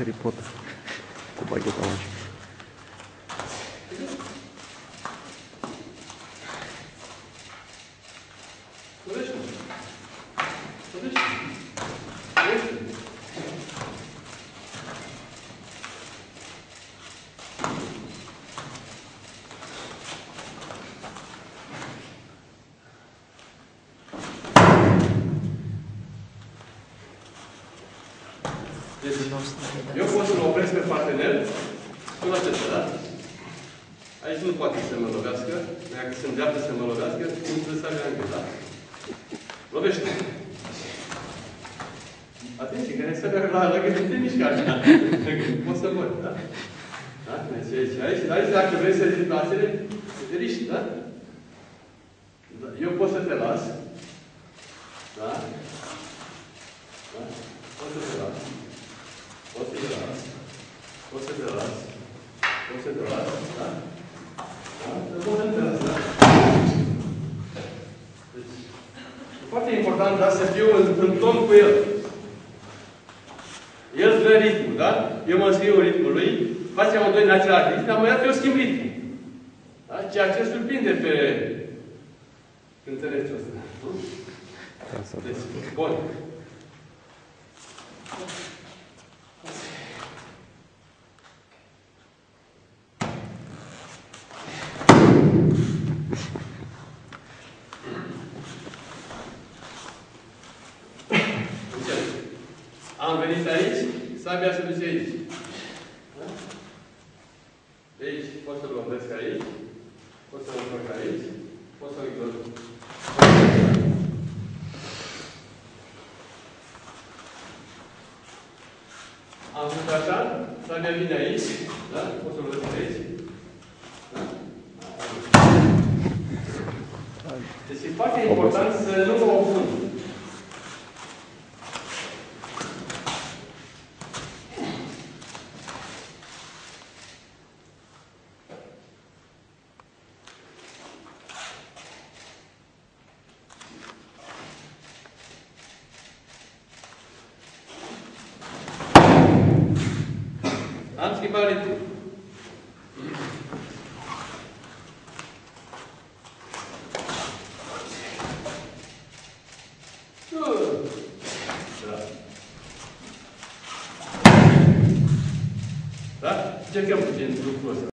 Harry Potter cu bagheta magică. Eu pot să-l opresc pe partener cu acesta, da? Aici nu poate să mă lovească. Dacă se îndreaptă să mă lovească, nu trebuie să avea încă, da? Lovește. Atenție, că ne să merg la lăgă, nu te mișcă așa. Pot să văd, da? Da? Aici, dacă vrei să ridici brațele, te riști, da? Eu pot să te las. Da? Da? Pot să te las. Pot să te las. Pot să te las. Pot să te las. Da? Da? Pot să te las, da? Deci, e foarte important, da, să fiu în ton cu el. El îți dă ritmul, da? Eu mă scriu ritmul lui, facem amândoi în același ritm, dar mai eu schimb ritmul. Da? Ceea ce surprinde pe cântărețul ăsta. Deci, bun. Am venit aici, sabia se duce aici. Da? De aici pot să-l lovresc aici, pot să-l întorc aici, pot să-l întorc. Am făcut așa, sabia vine aici, da? Pot să-l lovresc aici. Da? Deci e foarte important să nu mă opun. Am schimbat ritmul. Da? Încercăm puțin lucrul ăsta.